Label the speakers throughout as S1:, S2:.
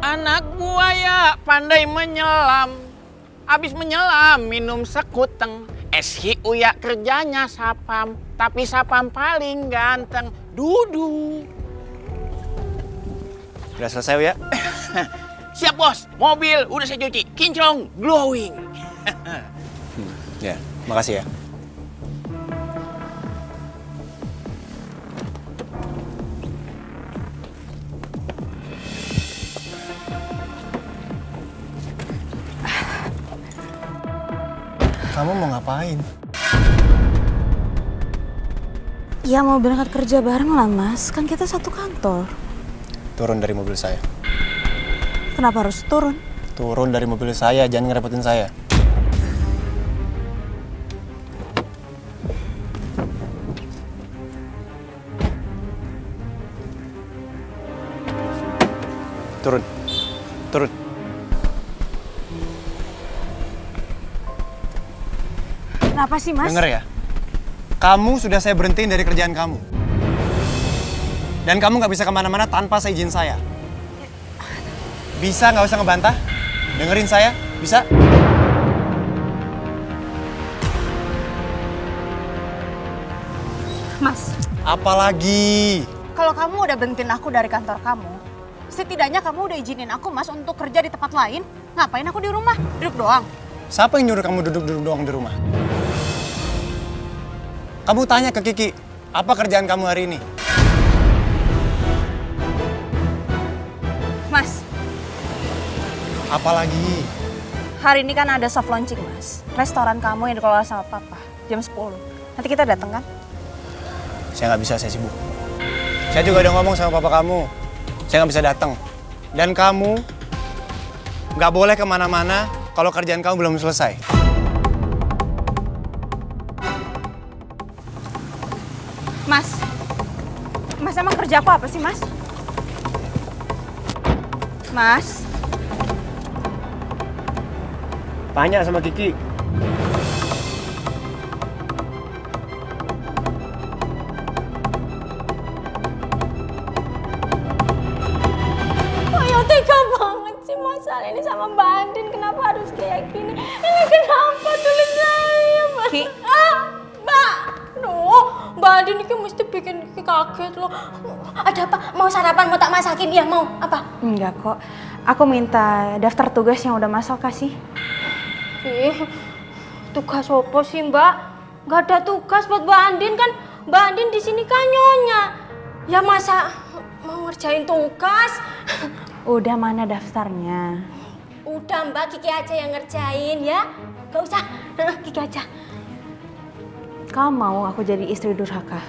S1: anak buaya pandai menyelam. Abis menyelam minum sekuteng. SHU ya kerjanya sapam, tapi sapam paling ganteng. Dudu.
S2: Udah selesai ya?
S1: Siap bos, mobil udah saya cuci, kinclong, glowing.
S2: Ya, makasih ya. Kamu mau ngapain?
S3: Ya mau berangkat kerja bareng lah mas, kan kita satu kantor.
S2: Turun dari mobil saya.
S3: Kenapa harus turun?
S2: Turun dari mobil saya, jangan ngerepotin saya. Turun. Turun.
S3: Kenapa sih mas?
S2: Dengar ya, kamu sudah saya berhentiin dari kerjaan kamu. Dan kamu nggak bisa kemana-mana tanpa seizin saya. Bisa nggak usah ngebantah? Dengerin saya, bisa?
S3: Mas,
S2: Apalagi?
S3: kalau kamu udah bentin aku dari kantor kamu, setidaknya kamu udah izinin aku mas untuk kerja di tempat lain. Ngapain aku di rumah? Duduk doang.
S2: Siapa yang nyuruh kamu duduk-duduk doang di rumah? Kamu tanya ke Kiki, apa kerjaan kamu hari ini?
S3: Mas,
S2: Apalagi?
S3: hari ini kan ada soft launching mas. Restoran kamu yang dikelola sama papa, jam 10. Nanti kita datang kan?
S2: Saya nggak bisa, saya sibuk. Saya juga udah ngomong sama papa kamu, saya nggak bisa datang. Dan kamu nggak boleh kemana-mana kalau kerjaan kamu belum selesai.
S3: Mas emang kerja aku apa sih mas? Mas,
S2: Tanya sama Kiki.
S4: Oh ya tega banget sih masalah ini sama Mbak Andin. Kenapa harus kayak gini? Ini kenapa tulis saya Mbak?
S3: Ki.
S4: Mbak, Mbak Andin ini mesti bikin Ki kaget loh. Ada apa? Mau sarapan, mau tak masakin? Ya mau, apa?
S3: enggak kok. Aku minta daftar tugas yang udah masuk kasih.
S4: Tugas apa sih Mbak? Gak ada tugas buat Mbak Andin kan? Mbak Andin di sini kan nyonya. Ya masa mau ngerjain tugas?
S3: Udah mana daftarnya?
S4: Udah Mbak, Kiki aja yang ngerjain ya. Gak usah, Kiki aja.
S3: Kau mau aku jadi istri durhaka?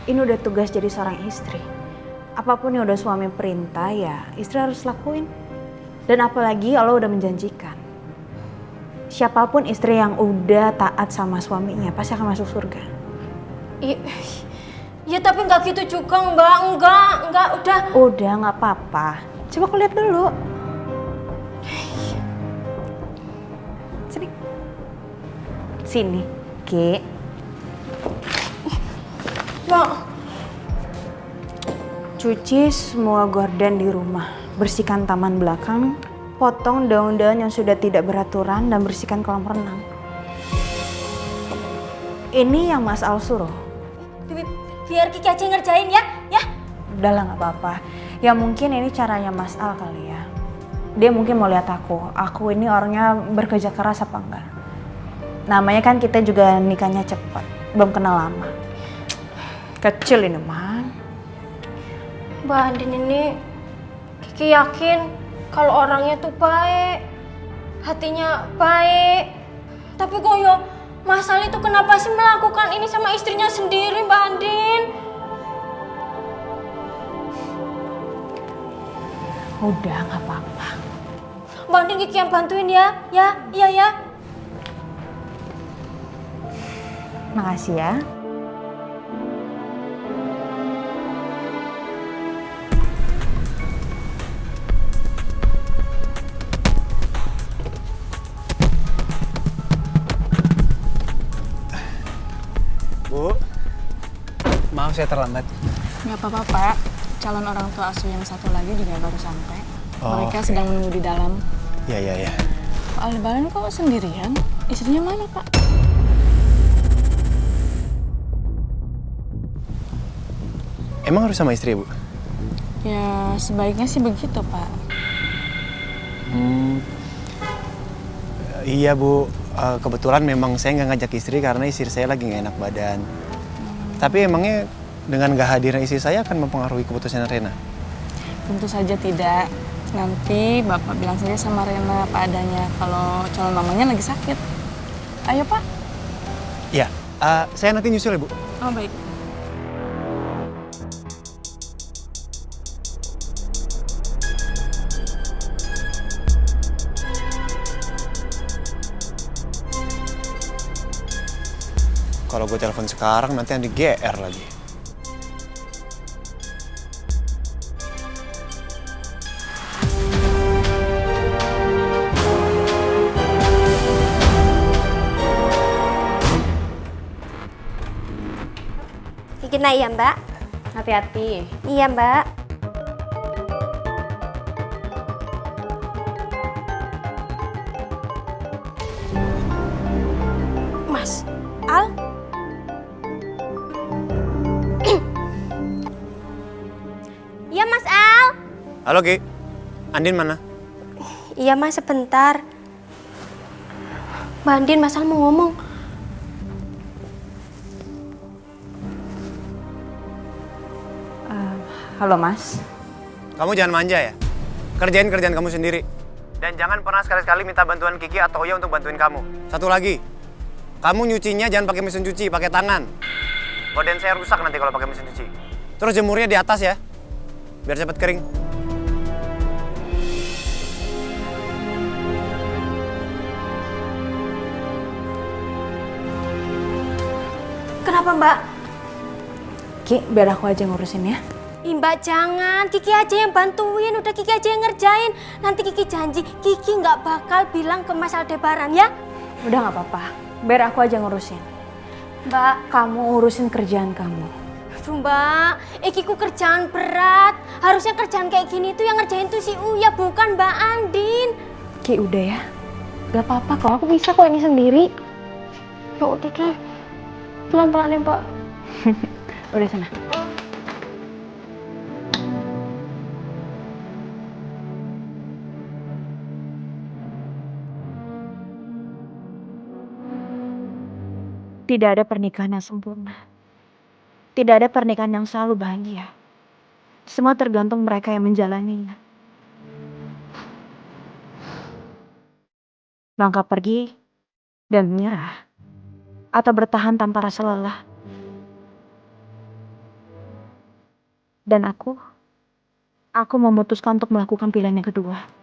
S3: Ini udah tugas jadi seorang istri. Apapun yang udah suami perintah ya istri harus lakuin. Dan apalagi Allah udah menjanjikan. Siapapun istri yang udah taat sama suaminya pasti akan masuk surga.
S4: Ya tapi nggak gitu juga Mbak, enggak, udah.
S3: Udah nggak apa-apa. Coba aku lihat dulu. Sini. Sini, Ki.
S4: Mbak,
S3: Cuci semua gorden di rumah. Bersihkan taman belakang. Potong daun-daun yang sudah tidak beraturan dan bersihkan kolam renang. Ini yang Mas Al suruh.
S4: biar Kiki aja yang ngerjain ya, ya.
S3: Udah lah nggak apa-apa. Ya mungkin ini caranya Mas Al kali ya. Dia mungkin mau lihat aku ini orangnya bekerja keras apa enggak. Namanya kan kita juga nikahnya cepat, belum kenal lama. Kecil ini man.
S4: Mbak Andin ini Kiki yakin kalau orangnya tuh baik, hatinya baik. Tapi kok yo Mas Al itu kenapa sih melakukan ini sama istrinya sendiri Mbak Andin?
S3: Udah nggak apa-apa.
S4: Mbak Andin Kiki yang bantuin ya, iya.
S3: Makasih ya.
S2: Bu, maaf saya terlambat.
S5: Nggak apa-apa, Pak. Calon orang tua asuh yang satu lagi juga baru sampai. Mereka sedang menunggu di dalam.
S2: Iya.
S5: Pak Aldebaran kok sendirian? Istrinya mana, Pak?
S2: Emang harus sama istri, Bu?
S5: Ya, sebaiknya sih begitu, Pak.
S2: Iya, Bu. Kebetulan memang saya nggak ngajak istri karena istri saya lagi nggak enak badan. Tapi emangnya dengan nggak hadirnya istri saya akan mempengaruhi keputusan Rena?
S5: Tentu saja tidak. Nanti Bapak bilang saja sama Rena apa adanya kalau calon mamanya lagi sakit. Ayo, Pak.
S2: Iya. Saya nanti nyusul ya, Bu.
S5: Oh, baik.
S2: Kalau gue telepon sekarang nanti yang di GR lagi.
S4: Kiki naik ya Mbak?
S3: Hati-hati.
S4: Iya Mbak. Mas, Al? Iya Mas Al.
S2: Halo, Ki. Andin mana?
S4: Iya Mas, sebentar. Mbak Andin, Mas Al mau ngomong.
S3: Halo Mas.
S2: Kamu jangan manja ya. Kerjain kerjaan kamu sendiri. Dan jangan pernah sekali-sekali minta bantuan Kiki atau Oya untuk bantuin kamu. Satu lagi. Kamu nyucinya jangan pakai mesin cuci, pakai tangan. Badan saya rusak nanti kalau pakai mesin cuci. Terus jemurnya di atas ya. Biar cepat kering.
S4: Kenapa Mbak?
S3: Ki, biar aku aja ngurusin ya.
S4: Ih, Mbak jangan, Kiki aja yang bantuin, udah Kiki aja yang ngerjain. Nanti Kiki janji, Kiki nggak bakal bilang ke Mas Aldebaran ya.
S3: Udah nggak apa-apa. Biar aku aja ngurusin.
S4: Mbak,
S3: Kamu urusin kerjaan kamu.
S4: aduh Mbak, Kiku kerjaan berat. Harusnya kerjaan kayak gini tuh yang ngerjain tuh si Uya, bukan Mbak Andin.
S3: Ki, udah ya. Gak apa-apa kok, aku bisa kok ini sendiri.
S4: Ya udah deh, pelan-pelan ya Mbak.
S3: Udah sana. Tidak ada pernikahan yang sempurna. Tidak ada pernikahan yang selalu bahagia. Semua tergantung mereka yang menjalaninya. Langkah pergi dan menyerah. Atau bertahan tanpa rasa lelah. Dan aku memutuskan untuk melakukan pilihan yang kedua.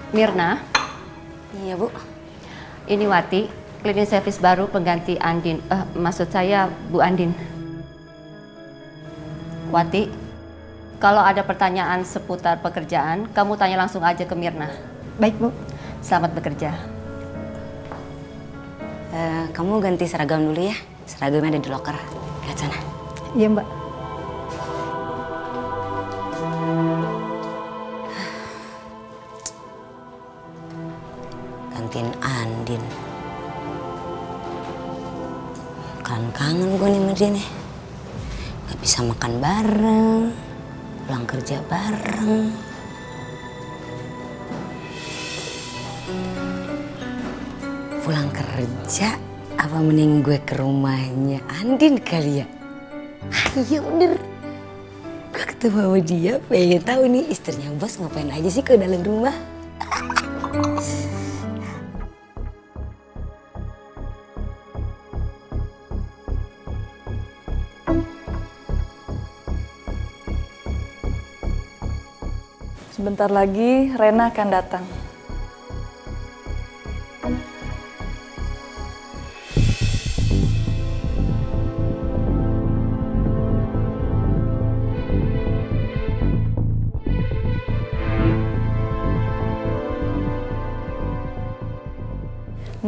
S6: Mirna,
S4: Iya Bu.
S6: ini Wati, cleaning service baru pengganti Andin. Maksud saya Bu Andin. Wati, kalau ada pertanyaan seputar pekerjaan, kamu tanya langsung aja ke Mirna.
S7: Baik, Bu.
S6: Selamat bekerja.
S7: Kamu ganti seragam dulu ya. Seragamnya ada di loker. Lihat sana.
S3: Iya Mbak.
S7: Gantiin Andin. Kangen gue nih sama dia nih. Gak bisa makan bareng. Pulang kerja bareng. Pulang kerja apa mending gue ke rumahnya Andin kali ya? Iya bener. Gue ketemu sama dia pengen tahu nih istrinya bos ngapain aja sih ke dalam rumah.
S5: Sebentar lagi Rena akan datang.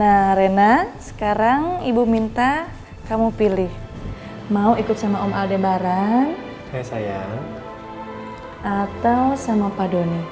S5: Nah, Rena, sekarang Ibu minta kamu pilih. Mau ikut sama Om Aldebaran?
S2: Sayang.
S5: Atau sama Pak Doni?